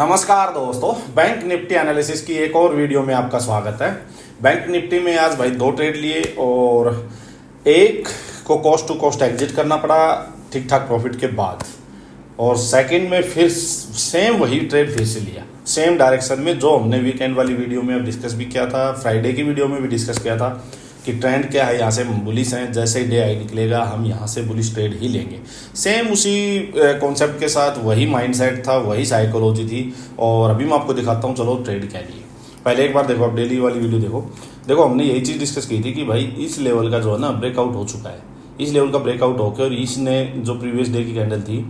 नमस्कार दोस्तों, bank Nifty analysis की एक और वीडियो में आपका स्वागत है। बैंक निफ्टी में आज भाई दो ट्रेड लिए और एक को कॉस्ट टू कॉस्ट एग्जिट करना पड़ा ठीक ठाक प्रॉफिट के बाद, और सेकंड में फिर सेम वही ट्रेड फिर से लिया सेम डायरेक्शन में जो हमने वीकेंड वाली वीडियो में अब डिस्कस भी किया था, फ्राइडे की वीडियो में भी डिस्कस किया था कि ट्रेंड क्या है। यहाँ से हम बुलिश हैं, जैसे ही डे आई निकलेगा हम यहाँ से बुलिश ट्रेड ही लेंगे। सेम उसी कॉन्सेप्ट के साथ वही माइंडसेट था, वही साइकोलॉजी थी। और अभी मैं आपको दिखाता हूँ चलो ट्रेड क्या लिए। पहले एक बार देखो, आप डेली वाली वीडियो देखो हमने यही चीज़ डिस्कस की थी कि भाई इस लेवल का जो है ना ब्रेकआउट हो चुका है। इस लेवल का ब्रेकआउट होकर और इसने जो प्रीवियस डे की कैंडल थी,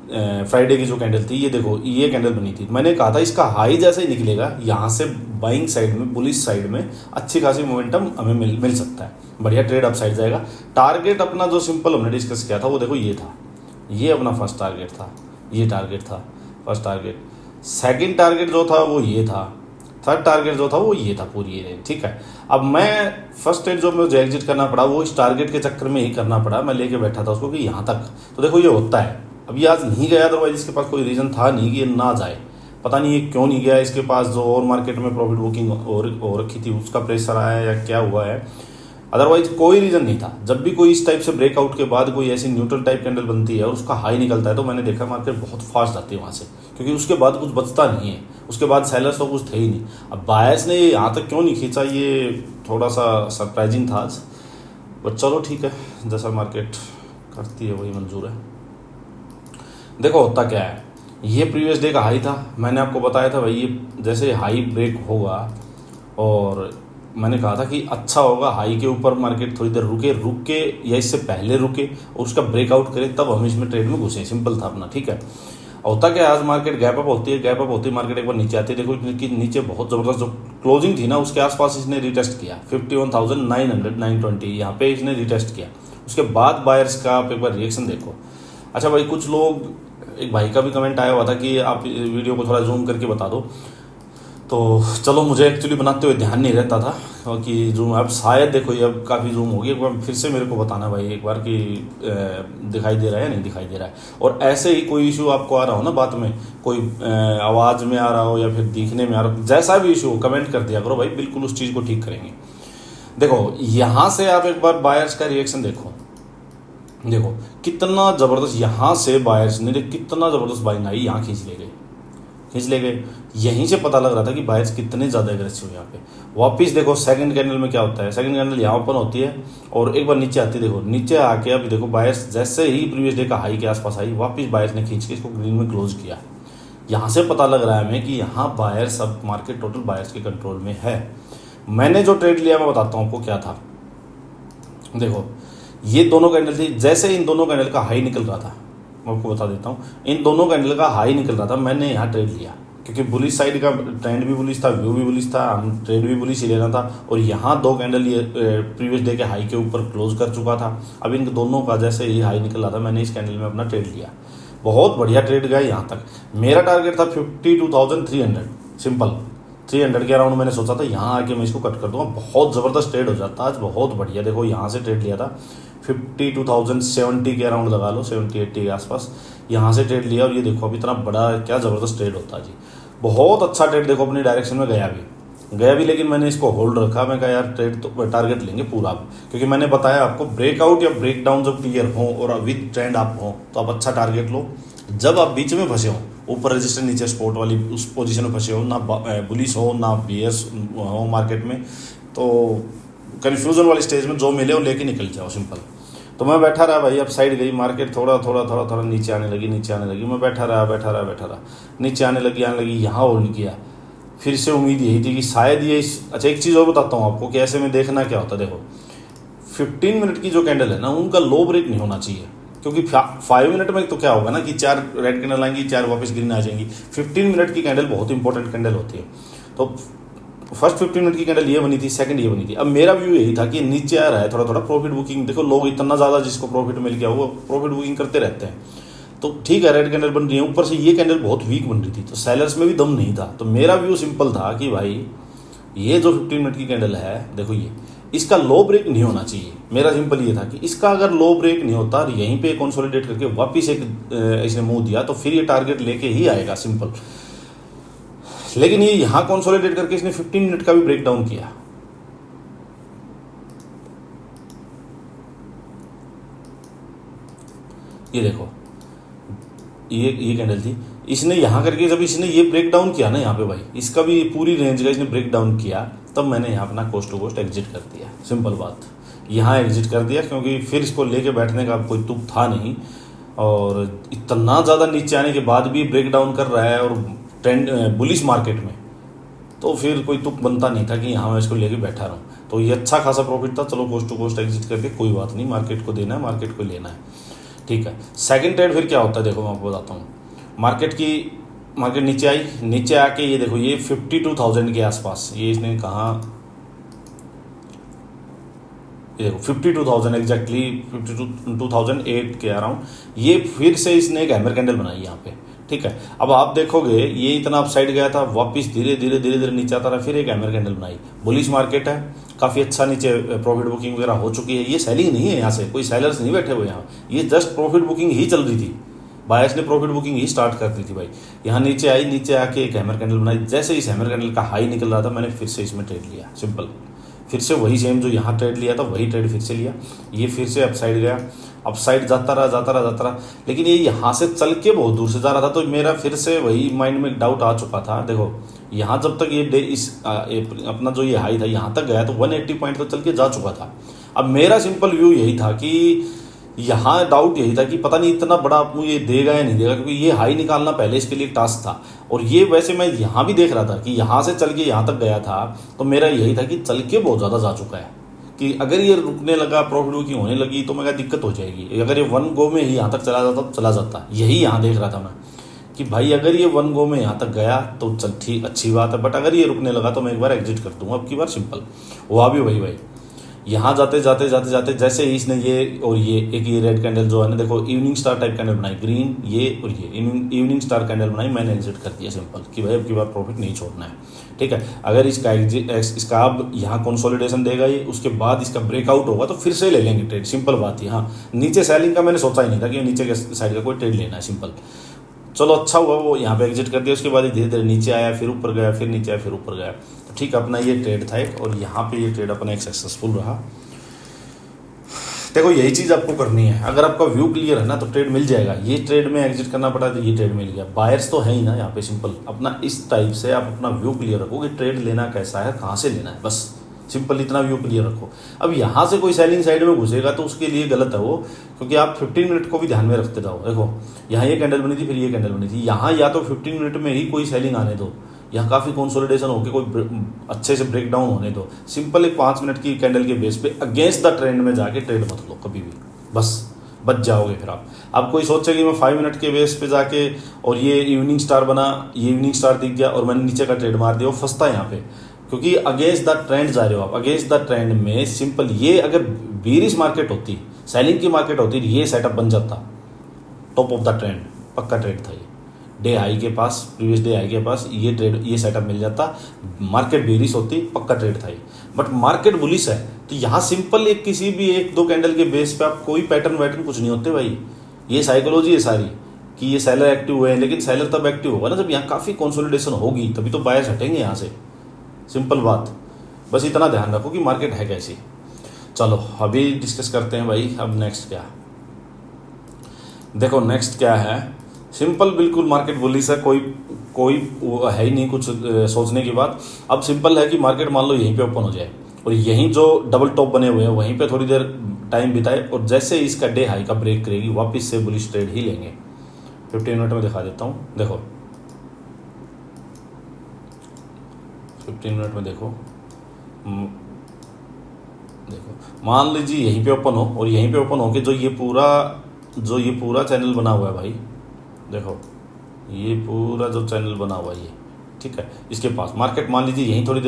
फ्राइडे की जो कैंडल थी, ये देखो ये कैंडल बनी थी। मैंने कहा था इसका हाई जैसे ही निकलेगा यहाँ से बाइंग साइड में, बुलिश साइड में अच्छी खासी मोमेंटम हमें मिल सकता है, बढ़िया ट्रेड अप साइड जाएगा। टारगेट अपना जो सिंपल हमने डिस्कस किया था वो देखो ये था, ये अपना फर्स्ट टारगेट था, ये टारगेट था फर्स्ट टारगेट। सेकंड टारगेट जो था वो ये था, थर्ड टारगेट जो था वो ये था, पूरी ये रेंज। ठीक है, अब मैं फर्स्ट ट्रेड जो मुझे एग्जिट करना पड़ा वो इस टारगेट के चक्कर में ही करना पड़ा। मैं लेके बैठा था उसको कि यहाँ तक, तो देखो ये होता है। अभी आज नहीं गया, अदरवाइज इसके पास कोई रीज़न था नहीं कि ये ना जाए। पता नहीं ये क्यों नहीं गया, इसके पास जो और मार्केट में प्रॉफिट बुकिंग और रखी थी उसका प्रेशर आया या क्या हुआ है, अदरवाइज कोई रीज़न नहीं था। जब भी कोई इस टाइप से ब्रेकआउट के बाद कोई ऐसी न्यूट्रल टाइप कैंडल बनती है और उसका हाई निकलता है तो मैंने देखा मार्केट बहुत फास्ट जाती है वहाँ से, क्योंकि उसके बाद कुछ बचता नहीं है। उसके बाद सेलर्स तो कुछ थे ही नहीं। अब बायर्स ने यहाँ तक क्यों नहीं खींचा, ये थोड़ा सा सरप्राइजिंग था आज, बट चलो ठीक है, जैसा मार्केट करती है वही मंजूर है। देखो होता क्या है, ये प्रीवियस डे का हाई था। मैंने आपको बताया था भाई ये जैसे हाई ब्रेक होगा, और मैंने कहा था कि अच्छा होगा हाई के ऊपर मार्केट थोड़ी देर रुक के या इससे पहले रुके और उसका ब्रेकआउट करे, तब हम इसमें ट्रेड में घुसे। सिंपल था अपना। ठीक है, होता क्या है, आज मार्केट गैप अप होती है, मार्केट एक बार नीचे आती है। देखो कि नीचे बहुत ज़बरदस्त जो क्लोजिंग थी ना उसके आसपास इसने रिटेस्ट किया 51,900 920, यहाँ पे इसने रिटेस्ट किया। उसके बाद बायर्स का आप एक बार रिएक्शन देखो। अच्छा भाई, कुछ लोग, एक भाई का भी कमेंट आया हुआ था कि आप वीडियो को थोड़ा जूम करके बता दो, तो चलो मुझे एक्चुअली बनाते हुए ध्यान नहीं रहता था क्योंकि जूम अब शायद देखो ये अब काफ़ी जूम होगी। एक बार फिर से मेरे को बताना भाई एक बार कि दिखाई दे रहा है या नहीं दिखाई दे रहा है। और ऐसे ही कोई इशू आपको आ रहा हो ना बात में, कोई आवाज़ में आ रहा हो या फिर दिखने में आ रहा हो, जैसा भी इशू हो कमेंट कर दिया करो भाई, बिल्कुल उस चीज़ को ठीक करेंगे। देखो यहाँ से आप एक बार बायर्स का रिएक्शन देखो कितना ज़बरदस्त यहाँ से बायर्स ने कितना ज़बरदस्त बाइंग आई, यहाँ खींच ले गए। यहीं से पता लग रहा था कि बायर्स कितने ज़्यादा एग्रेसिव है यहाँ पे। वापिस देखो सेकंड कैंडल में क्या होता है, सेकंड कैंडल यहाँ ओपन होती है और एक बार नीचे आती है। देखो नीचे आके अभी देखो बायर्स जैसे ही प्रीवियस डे का हाई के आसपास आई, वापिस बायर्स ने खींच के इसको ग्रीन में क्लोज किया। यहाँ से पता लग रहा है हमें कि यहाँ बायर्स, अब मार्केट टोटल बायर्स के कंट्रोल में है। मैंने जो ट्रेड लिया मैं बताता हूँ आपको क्या था। देखो ये दोनों कैंडल थी, जैसे इन दोनों कैंडल का हाई निकल रहा था, मैं आपको बता देता हूँ, इन दोनों कैंडल का हाई निकल रहा था, मैंने यहाँ ट्रेड लिया क्योंकि बुलिश साइड का ट्रेंड भी बुलिश था, व्यू भी बुलिश था, हम ट्रेड भी बुलिश ही लेना था। और यहाँ दो कैंडल ये प्रीवियस डे के हाई के ऊपर क्लोज कर चुका था। अब इन दोनों का जैसे ही हाई निकल रहा था, मैंने इस कैंडल में अपना ट्रेड लिया। बहुत बढ़िया ट्रेड गया यहाँ तक। मेरा टारगेट था 52,300, सिंपल 300 के अराउंड मैंने सोचा था यहाँ आके मैं इसको कट कर दूंगा, बहुत ज़बरदस्त ट्रेड हो जाता आज, बहुत बढ़िया। देखो यहाँ से ट्रेड लिया था 52,070 के अराउंड लगा लो, 70-80 के आसपास यहाँ से ट्रेड लिया। और ये देखो अब इतना बड़ा क्या ज़बरदस्त ट्रेड होता है जी, बहुत अच्छा ट्रेड। देखो अपनी डायरेक्शन में गया भी, लेकिन मैंने इसको होल्ड रखा। मैं कहा यार ट्रेड तो टारगेट लेंगे पूरा, क्योंकि मैंने बताया आपको ब्रेकआउट या ब्रेकडाउन जब क्लियर हो और विद ट्रेंड आप हो तो आप अच्छा टारगेट लो। जब आप बीच में फंसे हो, ऊपर रजिस्टर नीचे स्पोर्ट वाली उस पोजीशन में फंसे हो, ना बुलिश हो ना बीएस हो मार्केट में, तो कन्फ्यूजन वाली स्टेज में जो मिले वो लेके निकल जाओ, सिंपल। तो मैं बैठा रहा भाई, अब साइड गई मार्केट, थोड़ा नीचे आने लगी। मैं बैठा रहा, नीचे आने लगी, यहाँ होल्ड किया। फिर से उम्मीद यही थी कि शायद ये अच्छा एक चीज़ और बताता हूँ आपको कि ऐसे में देखना क्या होता है। देखो 15 मिनट की जो कैंडल है ना, उनका लो ब्रेक नहीं होना चाहिए, क्योंकि 5 मिनट में तो क्या होगा ना कि 4 रेड कैंडल आएंगी, 4 वापस ग्रीन आ जाएंगी। 15 मिनट की कैंडल बहुत इंपॉर्टेंट कैंडल होती है। तो फर्स्ट 15 मिनट की कैंडल ये बनी थी, सेकंड ये बनी थी। अब मेरा व्यू यही था कि नीचे आ रहा है, थोड़ा प्रॉफिट बुकिंग। देखो लोग इतना ज़्यादा जिसको प्रॉफिट मिल गया वो प्रॉफिट बुकिंग करते रहते हैं, तो ठीक है रेड कैंडल बन रही है, ऊपर से ये कैंडल बहुत वीक बन रही थी, तो सेलर्स में भी दम नहीं था। तो मेरा व्यू सिंपल था कि भाई ये जो 15 मिनट की कैंडल है, देखो ये इसका लो ब्रेक नहीं होना चाहिए। मेरा सिंपल ये था कि इसका अगर लो ब्रेक नहीं होता और यहीं पे कंसोलिडेट करके वापस एक इसने मुंह दिया तो फिर ये टारगेट लेके ही आएगा, सिंपल। लेकिन ये यहां कंसोलिडेट करके इसने 15 मिनट का भी ब्रेक डाउन किया। ये देखो, ये कैंडल थी, इसने यहां करके जब इसने ये ब्रेक डाउन किया ना यहाँ पे भाई, इसका भी पूरी रेंज का इसने ब्रेक डाउन किया, तब मैंने यहाँ अपना कोस्ट टू कोस्ट एग्जिट कर दिया। सिंपल बात, यहाँ एग्जिट कर दिया क्योंकि फिर इसको लेके बैठने का कोई तुक था नहीं, और इतना ज़्यादा नीचे आने के बाद भी ब्रेक डाउन कर रहा है और ट्रेंड बुलिश मार्केट में, तो फिर कोई तुक बनता नहीं था कि यहाँ मैं इसको लेके बैठा रहूँ। तो ये अच्छा खासा प्रॉफिट था, चलो कोस्ट टू कोस्ट एग्जिट करके कोई बात नहीं, मार्केट को देना है, मार्केट को लेना है, ठीक है। सेकंड ट्रेड फिर क्या होता है देखो मैं आपको बताता हूँ। मार्केट नीचे आई, नीचे आके ये देखो ये 52,000 के आसपास ये इसने कहा, ये देखो 52,000 एग्जैक्टली 52,008 के अराउंड ये फिर से इसने एक हैमर कैंडल बनाई यहाँ पे, ठीक है। अब आप देखोगे ये इतना अपसाइड गया था, वापस धीरे धीरे नीचे आता रहा, फिर एक हैमर कैंडल बनाई। बुलिश मार्केट है, काफ़ी अच्छा नीचे प्रॉफिट बुकिंग वगैरह हो चुकी है। ये सेलिंग नहीं है, यहाँ से कोई सेलर्स नहीं बैठे हुए यहाँ, ये जस्ट प्रॉफिट बुकिंग ही चल रही थी, बायर्स ने प्रॉफिट बुकिंग ही स्टार्ट कर दी थी भाई। यहाँ नीचे आई, नीचे आके एक हैमर कैंडल बनाई, जैसे इस हैमर कैंडल का हाई निकल रहा था मैंने फिर से इसमें ट्रेड लिया। सिंपल, फिर से वही सेम जो यहाँ ट्रेड लिया था वही ट्रेड फिर से लिया। ये फिर से अपसाइड गया, अपसाइड जाता रहा, लेकिन ये यहाँ से चल के बहुत दूर से जा रहा था, तो मेरा फिर से वही माइंड में डाउट आ चुका था। देखो यहाँ जब तक ये अपना जो ये हाई था यहाँ तक गया तो 180 पॉइंट तो चल के जा चुका था। अब मेरा सिंपल व्यू यही था कि यहाँ डाउट यही था कि पता नहीं इतना बड़ा ये देगा या नहीं देगा, क्योंकि ये हाई निकालना पहले इसके लिए टास्क था। और ये वैसे मैं यहाँ भी देख रहा था कि यहाँ से चल के यहाँ तक गया था, तो मेरा यही था कि चल के बहुत ज़्यादा जा चुका है, कि अगर ये रुकने लगा, प्रॉफिट बुकिंग होने लगी तो मेरा दिक्कत हो जाएगी। अगर ये वन गो में ही यहाँ तक चला जाता तो चला जाता, यही यहाँ देख रहा था मैं कि भाई अगर ये वन गो में यहाँ तक गया तो चल ठीक, अच्छी बात है, बट अगर ये रुकने लगा तो मैं एक बार एग्जिट कर दूंगा अब की बार। सिंपल, वहाँ भी वही भाई, यहाँ जाते जाते जैसे ही इसने ये और ये रेड कैंडल जो है ना, देखो इवनिंग स्टार टाइप कैंडल बनाई, ग्रीन ये और ये इवनिंग स्टार कैंडल बनाई, मैंने एग्जिट कर दिया। सिंपल कि भाई अब की बार प्रॉफिट नहीं छोड़ना है, ठीक है। अगर इसका अब यहाँ कंसोलिडेशन देगा ये, उसके बाद इसका ब्रेकआउट होगा तो फिर से ले लेंगे ट्रेड। सिंपल बात है। हाँ, नीचे सेलिंग का मैंने सोचा ही नहीं था कि नीचे के साइड का कोई ट्रेड लेना है। सिंपल, चलो अच्छा हुआ वो यहाँ पे एग्जिट कर दिया, उसके बाद धीरे धीरे नीचे आया, फिर ऊपर गया, फिर नीचे आया, फिर ऊपर गया, तो ठीक अपना ये ट्रेड था एक, और यहाँ पे ये ट्रेड अपना एक सक्सेसफुल रहा। देखो यही चीज़ आपको करनी है, अगर आपका व्यू क्लियर है ना तो ट्रेड मिल जाएगा। ये ट्रेड में एग्जिट करना पड़ा तो ये ट्रेड मिल गया, बायर्स तो है ही ना यहाँ पे। सिंपल अपना इस टाइप से आप अपना व्यू क्लियर रखो कि ट्रेड लेना कैसा है, कहाँ से लेना है, बस सिंपल इतना व्यू क्लियर रखो। अब यहाँ से कोई सेलिंग साइड में घुसेगा तो उसके लिए गलत है वो, क्योंकि आप 15 मिनट को भी ध्यान में रखते जाओ। देखो यहाँ ये कैंडल बनी थी, फिर ये कैंडल बनी थी, यहाँ या तो 15 मिनट में ही कोई सेलिंग आने दो, यहाँ काफ़ी कंसोलिडेशन होकर कोई अच्छे से ब्रेक डाउन होने दो। सिंपल एक 5 मिनट की कैंडल के बेस पे अगेंस्ट द ट्रेंड में जाके ट्रेड मत लो कभी भी, बस बच जाओगे फिर आप कोई सोचे कि मैं 5 मिनट के बेस पे जाके और ये इवनिंग स्टार बना, ये इवनिंग स्टार दिख गया और मैंने नीचे का ट्रेड मार दिया, वो फंसता है यहाँ पे, क्योंकि अगेंस्ट द ट्रेंड जा रहे हो आप। अगेंस्ट द ट्रेंड में सिंपल ये अगर बीरिश मार्केट होती, सेलिंग की मार्केट होती, ये सेटअप बन जाता, टॉप ऑफ द ट्रेंड, पक्का ट्रेड था ये, डे हाई के पास, प्रीवियस डे हाई के पास ये ट्रेड, ये सेटअप मिल जाता। मार्केट बेरिश होती, पक्का ट्रेड था ये, बट मार्केट बुलिश है, तो यहाँ सिंपल एक किसी भी 1-2 कैंडल के बेस पे आप कोई पैटर्न वैटर्न कुछ नहीं होते भाई। ये साइकोलॉजी है सारी कि ये सेलर एक्टिव हुए हैं, लेकिन सेलर तब एक्टिव होगा ना जब यहाँ काफ़ी कंसोलिडेशन होगी, तभी तो बायर्स हटेंगे यहाँ से। सिंपल बात, बस इतना ध्यान रखो कि मार्केट है कैसी। चलो अभी डिस्कस करते हैं भाई, अब नेक्स्ट क्या। देखो नेक्स्ट क्या है, सिंपल बिल्कुल मार्केट बुलिश है, कोई है ही नहीं कुछ सोचने की बात। अब सिंपल है कि मार्केट मान लो यहीं पे ओपन हो जाए और यहीं जो डबल टॉप बने हुए हैं वहीं पे थोड़ी देर टाइम बिताए, और जैसे इसका डे हाई का ब्रेक करेगी वापस से बुलिश ट्रेड ही लेंगे। 15 मिनट में दिखा देता हूँ, देखो 15 मिनट में देखो मान लीजिए यहीं पे ओपन हो, और यहीं पे ओपन हो के जो ये पूरा चैनल बना हुआ है भाई, देखो ये पूरा जो चैनल बना हुआ है ये, ठीक है, इसके पास मार्केट मान लीजिए यहीं थोड़ी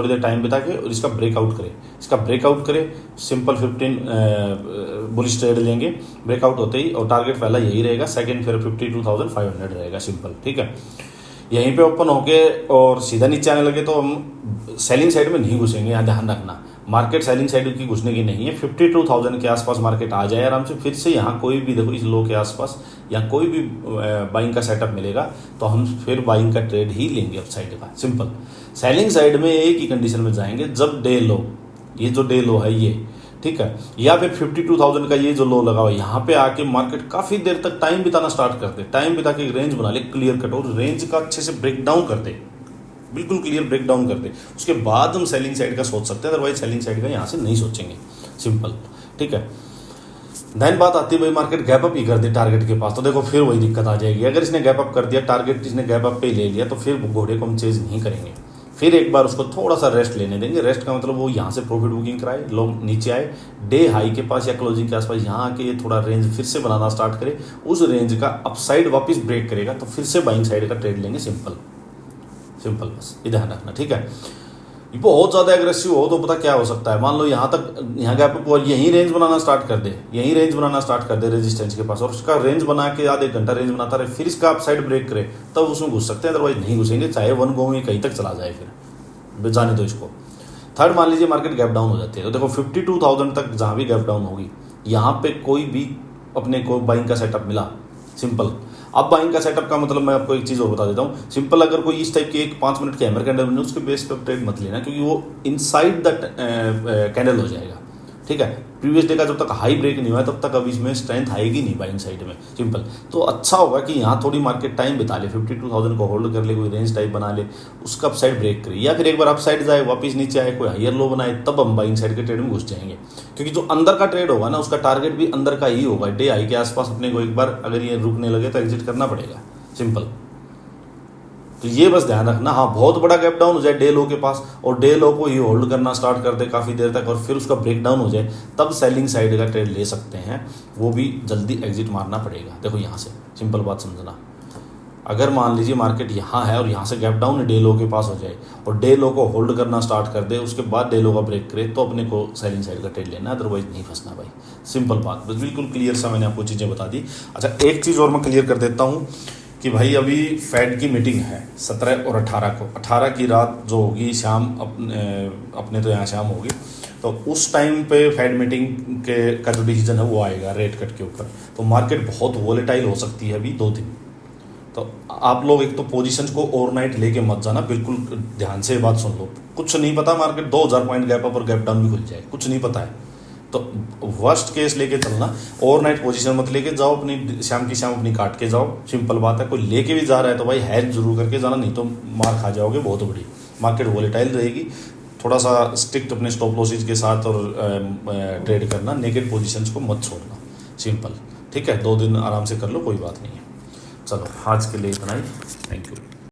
देर टाइम बिता के और इसका ब्रेकआउट करे, सिंपल 15 बुलिश ट्रेड लेंगे ब्रेकआउट होते ही, और टारगेट पहला यही रहेगा, सेकंड फिर 52,500 रहेगा। सिंपल, ठीक है। यहीं पे ओपन होके और सीधा नीचे आने लगे तो हम सेलिंग साइड में नहीं घुसेंगे, यहाँ ध्यान रखना। मार्केट सेलिंग साइड की घुसने की नहीं है। 52,000 के आसपास मार्केट आ जाए आराम से, फिर से यहाँ कोई भी देखो इस लो के आसपास या कोई भी बाइंग का सेटअप मिलेगा तो हम फिर बाइंग का ट्रेड ही लेंगे अप साइड का, सिंपल। सेलिंग साइड में एक ही कंडीशन में जाएंगे, जब डे लो, ये जो डे लो है ये, ठीक है, या फिर 52,000 का ये जो लो लगा हुआ है यहाँ पे आके मार्केट काफी देर तक टाइम बिताना स्टार्ट कर दे, टाइम बिता के एक रेंज बना ले क्लियर कट, और रेंज का अच्छे से ब्रेक डाउन कर दे, बिल्कुल क्लियर ब्रेक डाउन कर दे, उसके बाद हम सेलिंग साइड का सोच सकते हैं, अदरवाइज सेलिंग साइड का यहाँ से नहीं सोचेंगे, सिंपल, ठीक है। देन बात आती है भाई मार्केट गैप अप ही कर दे टारगेट के पास, तो देखो फिर वही दिक्कत आ जाएगी। अगर इसने गैप अप कर दिया, टारगेट इसने गैप अप पे ही ले लिया, तो फिर घोड़े को हम चेज नहीं करेंगे, फिर एक बार उसको थोड़ा सा रेस्ट लेने देंगे। रेस्ट का मतलब वो यहाँ से प्रॉफिट बुकिंग कराए, लोग नीचे आए, डे हाई के पास या क्लोजिंग के आसपास यहाँ आके ये थोड़ा रेंज फिर से बनाना स्टार्ट करे, उस रेंज का अपसाइड वापस ब्रेक करेगा तो फिर से बाइंग साइड का ट्रेड लेंगे, सिंपल सिंपल, बस ये ध्यान रखना, ठीक है। ये बहुत ज़्यादा एग्रेसिव हो तो पता क्या हो सकता है, मान लो यहाँ तक, यहाँ गैप अप और यहीं रेंज बनाना स्टार्ट कर दे, यहीं रेंज बनाना स्टार्ट कर दे रेजिस्टेंस के पास, और उसका रेंज बना के आधे घंटा रेंज बनाता रहे, फिर इसका अपसाइड ब्रेक करे, तब उसमें घुस सकते हैं, अदरवाइज नहीं घुसेंगे, चाहे वन गो में कहीं तक चला जाए, फिर जाने दो इसको। थर्ड, मान लीजिए मार्केट गैप डाउन हो जाती है, तो देखो 52,000 तक जहाँ भी गैप डाउन होगी, यहाँ पे कोई भी अपने को बाइंग का सेटअप मिला, सिंपल। अब बाइंग का सेटअप का मतलब मैं आपको एक चीज़ और बता देता हूँ, सिंपल, अगर कोई इस टाइप की एक 5 मिनट के हैमर कैंडल बने, उसके बेस पे ट्रेड मत लेना, क्योंकि वो इनसाइड द कैंडल हो जाएगा, ठीक है। प्रीवियस डे का जब तक हाई ब्रेक नहीं हुआ तब तक अब इसमें स्ट्रेंथ आएगी नहीं बाइंग साइड में, सिंपल। तो अच्छा होगा कि यहाँ थोड़ी मार्केट टाइम बिता ले, 52,000 को होल्ड कर ले, कोई रेंज टाइप बना ले, उसका अप साइड ब्रेक करे, या फिर एक बार अप साइड जाए वापस नीचे आए, कोई हायर लो बनाए, तब हम बाइंग साइड के ट्रेड में घुस जाएंगे। क्योंकि जो अंदर का ट्रेड होगा ना, उसका टारगेट भी अंदर का ही होगा, डे हाई के आसपास अपने को एक बार अगर ये रुकने लगे तो एग्जिट करना पड़ेगा, सिंपल। तो ये बस ध्यान रखना। हाँ, बहुत बड़ा गैप डाउन हो जाए डे लो के पास, और डे लो को ही होल्ड करना स्टार्ट कर दे काफ़ी देर तक, और फिर उसका ब्रेक डाउन हो जाए, तब सेलिंग साइड का ट्रेड ले सकते हैं, वो भी जल्दी एग्जिट मारना पड़ेगा। देखो यहाँ से सिंपल बात समझना, अगर मान लीजिए मार्केट यहाँ है और यहाँ से गैप डाउन डे लो के पास हो जाए, और डे लो को होल्ड करना स्टार्ट कर दे, उसके बाद डे लो का ब्रेक करे, तो अपने को सेलिंग साइड का ट्रेड लेना, अदरवाइज नहीं फंसना भाई, सिंपल बात। बस बिल्कुल क्लियर सा मैंने आपको चीज़ें बता दी। अच्छा, एक चीज़ और मैं क्लियर कर देता हूँ कि भाई अभी फेड की मीटिंग है 17 और 18 को, 18 की रात जो होगी शाम, अपने तो यहाँ शाम होगी, तो उस टाइम पे फेड मीटिंग का जो डिसीजन है वो आएगा रेट कट के ऊपर। तो मार्केट बहुत वोलेटाइल हो सकती है अभी 2 दिन, तो आप लोग एक तो पोजीशंस को ओवरनाइट लेके मत जाना, बिल्कुल ध्यान से बात सुन लो। कुछ नहीं पता, मार्केट 2000 पॉइंट गैप अप और गैप डाउन भी खुल जाए, कुछ नहीं पता है, तो वर्स्ट केस लेके चलना, ओवरनाइट पोजीशन मत लेके जाओ, अपनी शाम की शाम अपनी काट के जाओ, सिंपल बात है। कोई लेके भी जा रहा है तो भाई हैज जरूर करके जाना, नहीं तो मार खा जाओगे बहुत बड़ी। मार्केट वोलेटाइल रहेगी, थोड़ा सा स्ट्रिक्ट अपने स्टॉप लॉसेज के साथ और ट्रेड करना, नेगेटिव पोजीशंस को मत छोड़ना, सिंपल, ठीक है। 2 दिन आराम से कर लो, कोई बात नहीं है। चलो आज के लिए इतना ही, थैंक यू।